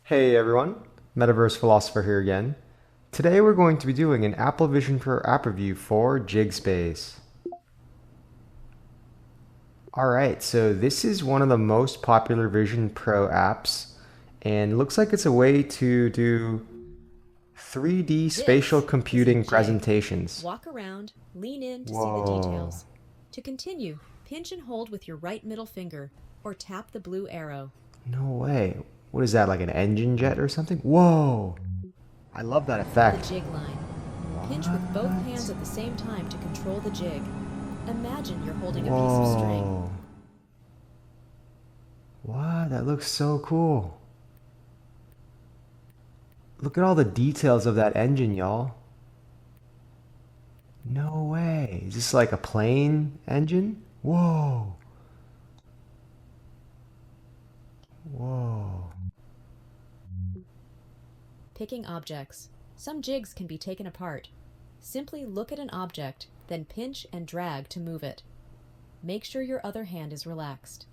Hey everyone, Metaverse Philosopher here again. Today we're going to be doing an Apple Vision Pro app review for JigSpace. Alright, so this is one of the most popular Vision Pro apps and looks like it's a way to do 3D spatial This is a computing jig. presentations. Walk around, lean in to see the Whoa, details. To continue, pinch and hold with your right middle finger or tap the blue arrow. no way. What is that, like an engine jet or something? Whoa, I love that The effect. jig line. Pinch with both hands What? at the same time to control the jig. Imagine you're holding a piece of string. Whoa, what? That looks so cool. Look at all the details of that engine, y'all. No way. Is this like a plane engine? Whoa. Whoa. Picking objects. Some jigs can be taken apart. Simply look at an object, then pinch and drag to move it. Make sure your other hand is relaxed.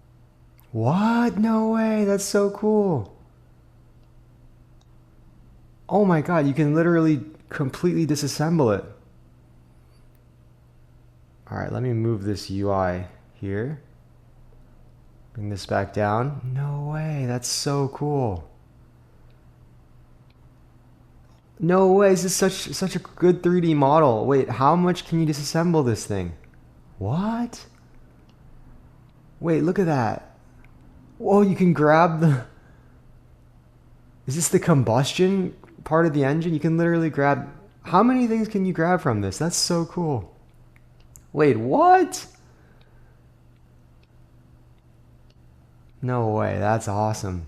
What? No way. That's so cool. Oh my God, you can literally completely disassemble it. All right, let me move this UI here. Bring this back down. No way. That's so cool. No way. This is such a good 3D model. Wait, how much can you disassemble this thing? What? Wait, look at that. Whoa, you can grab the... Is this the combustion part of the engine? You can literally grab... How many things can you grab from this? That's so cool. Wait, what? No way, that's awesome.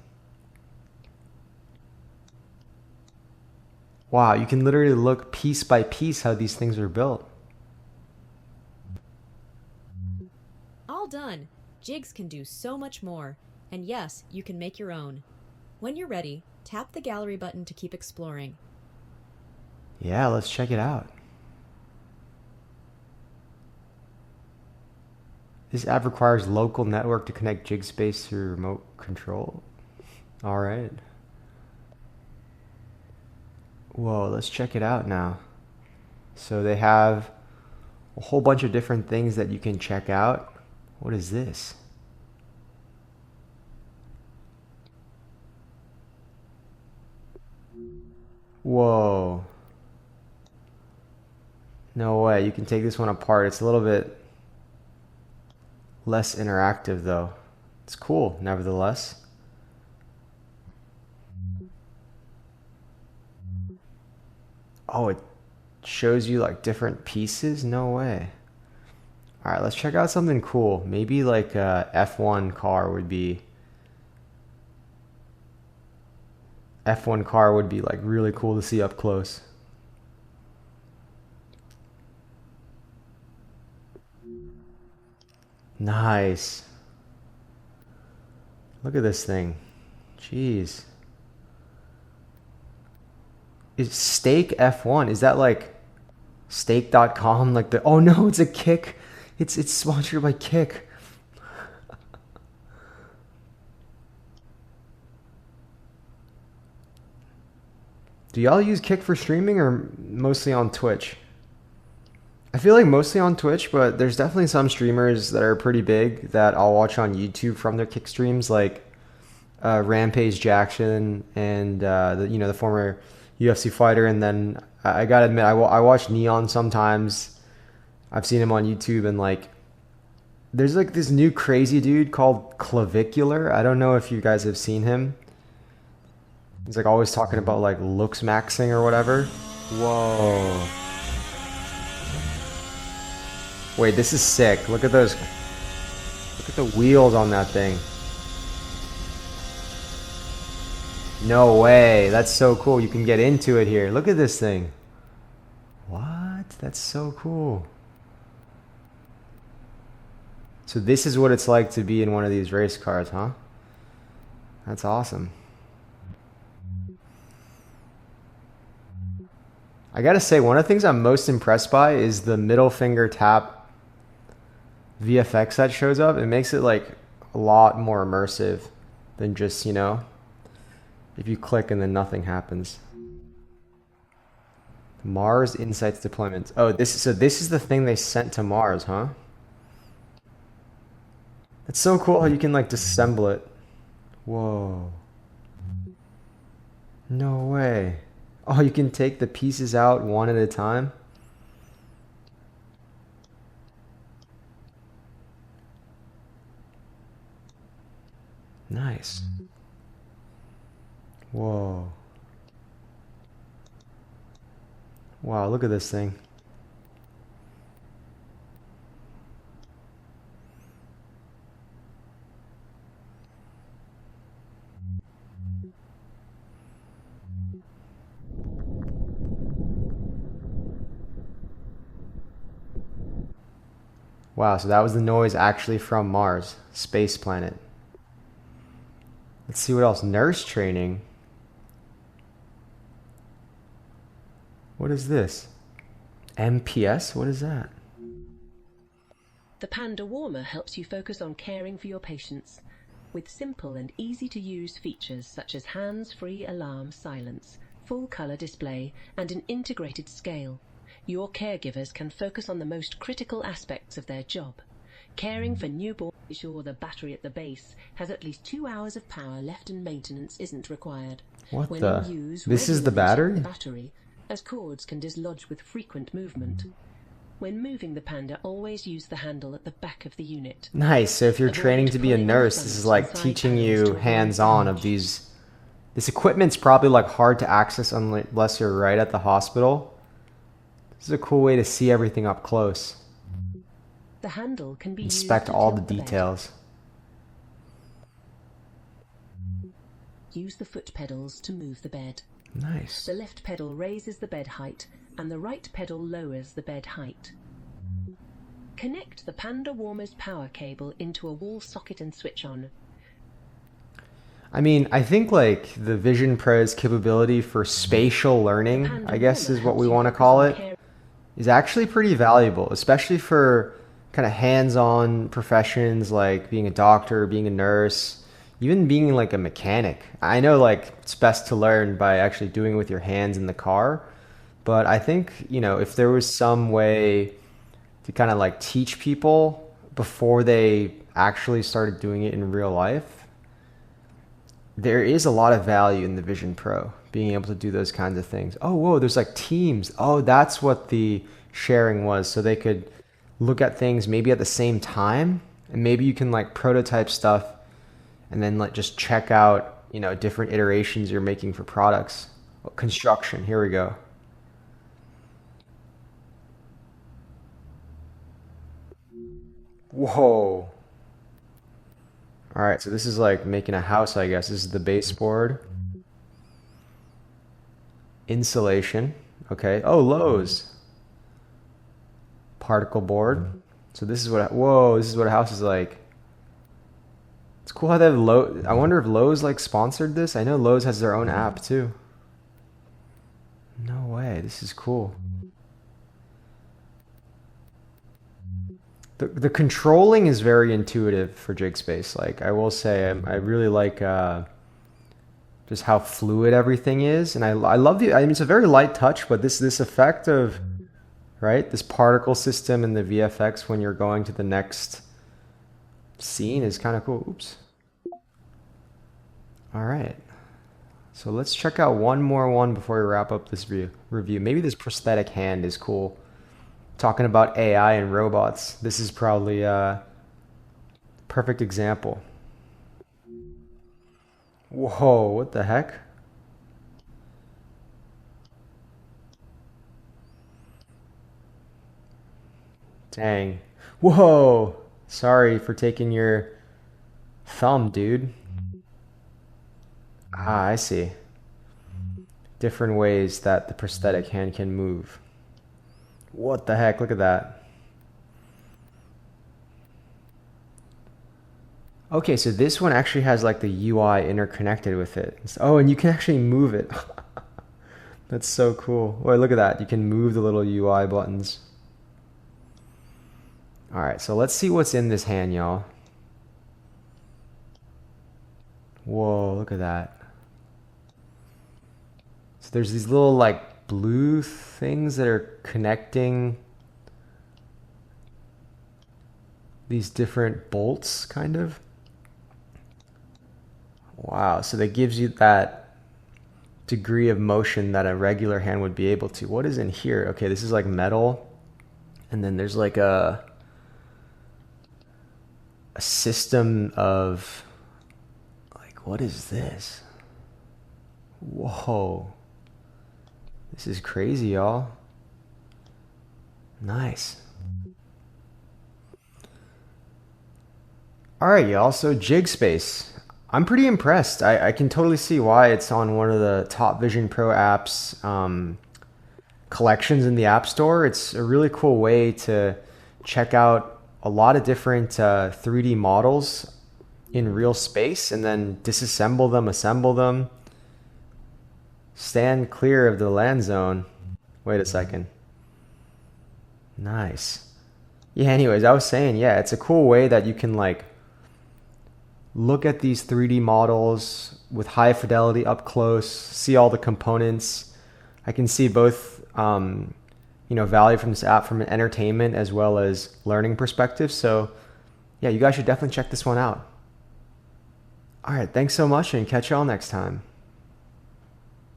Wow, you can literally look piece by piece how these things are built. All done. Jigs can do so much more. And yes, you can make your own. When you're ready, tap the gallery button to keep exploring. Yeah, let's check it out. This app requires local network to connect JigSpace through remote control. All right. Whoa, let's check it out now. So they have a whole bunch of different things that you can check out. What is this? Whoa. No way. You can take this one apart. It's a little bit less interactive though. It's cool, nevertheless. Oh, it shows you like different pieces? No way. All right, let's check out something cool. Maybe like a F1 car would be F1 car would be like really cool to see up close. Nice. Look at this thing. Jeez. Is Stake F1? Is that like stake.com like the Oh no, it's a Kick. It's sponsored by Kick. Do y'all use Kick for streaming or mostly on Twitch? I feel like mostly on Twitch, but there's definitely some streamers that are pretty big that I'll watch on YouTube from their Kick streams, like Rampage Jackson and the former UFC fighter. And then I gotta admit, I watch Neon sometimes. I've seen him on YouTube, and like there's like this new crazy dude called Clavicular. I don't know if you guys have seen him. He's like always talking about like looks maxing or whatever. Whoa. Wait, this is sick. Look at those. Look at the wheels on that thing. No way. That's so cool. You can get into it here. Look at this thing. What? That's so cool. So this is what it's like to be in one of these race cars, huh? That's awesome. I gotta say, one of the things I'm most impressed by is the middle finger tap VFX that shows up. It makes it like a lot more immersive than just, if you click and then nothing happens. Mars Insights deployment. Oh, this is the thing they sent to Mars, huh? It's so cool how you can like disassemble it. Whoa. No way. Oh, you can take the pieces out one at a time? Nice. Whoa. Wow, look at this thing. Wow, so that was the noise actually from Mars, space planet. Let's see what else. Nurse training. What is this? MPS? What is that? The Panda Warmer helps you focus on caring for your patients with simple and easy-to-use features such as hands-free alarm silence, full-color display, and an integrated scale. Your caregivers can focus on the most critical aspects of their job. Caring for newborn, ensure the battery at the base has at least 2 hours of power left and maintenance isn't required. What When the? in use, This is the regularly check battery? the battery, as cords can dislodge with frequent movement. When moving the Panda, always use the handle at the back of the unit. Nice. So if you're Avoid training to be a pulling on nurse, the this is fronts like and side teaching panels you to avoid hands-on of damage. these. This equipment's probably like hard to access unless you're right at the hospital. This is a cool way to see everything up close. The handle can be Inspect used to all the tilt bed. details. Use the foot pedals to move the bed. Nice. The left pedal raises the bed height and the right pedal lowers the bed height. Connect the Panda Warmer's power cable into a wall socket and switch on. I mean, I think like the Vision Pro's capability for spatial learning, Panda I guess Warmer is what helps we you want to focus call on it, care- is actually pretty valuable, especially for kind of hands-on professions like being a doctor, being a nurse, even being like a mechanic. I know like it's best to learn by actually doing it with your hands in the car, but I think, you know, if there was some way to kind of like teach people before they actually started doing it in real life, there is a lot of value in the Vision Pro, being able to do those kinds of things. Oh, whoa, there's like teams. Oh, that's what the sharing was. So they could look at things maybe at the same time, and maybe you can like prototype stuff and then like just check out, you know, different iterations you're making for products. Oh, construction, here we go. Whoa. All right, so this is like making a house, I guess. This is the baseboard. Insulation. Okay. Oh, Lowe's. Particle board. So this is what, whoa, this is what a house is like. It's cool how they have Lowe's. I wonder if Lowe's like sponsored this. I know Lowe's has their own app too. No way. This is cool. The controlling is very intuitive for JigSpace. Like I will say, I really like just how fluid everything is, and I love the. I mean, it's a very light touch, but this effect of right this particle system in the VFX when you're going to the next scene is kind of cool. Oops. All right, so let's check out one more one before we wrap up this review. Maybe this prosthetic hand is cool. Talking about AI and robots, this is probably a perfect example. Whoa, what the heck? Dang. Whoa! Sorry for taking your thumb, dude. Ah, I see. Different ways that the prosthetic hand can move. What the heck? Look at that. Okay, so this one actually has like the UI interconnected with it. Oh, and you can actually move it. That's so cool. Oh, look at that. You can move the little UI buttons. All right, so let's see what's in this hand, y'all. Whoa, look at that. So there's these little like blue things that are connecting these different bolts, kind of. Wow, so that gives you that degree of motion that a regular hand would be able to. What is in here? Okay, this is like metal, and then there's like a system of like, what is this? Whoa, this is crazy, y'all. Nice. All right, y'all, so JigSpace, I'm pretty impressed. I can totally see why it's on one of the top Vision Pro apps collections in the App Store. It's a really cool way to check out a lot of different 3D models in real space and then disassemble them, assemble them. Stand clear of the land zone. Wait a second. Nice. Yeah, anyways, I was saying, yeah, it's a cool way that you can like look at these 3D models with high fidelity up close, see all the components. I can see both, value from this app from an entertainment as well as learning perspective. So yeah, you guys should definitely check this one out. All right, thanks so much and catch y'all next time.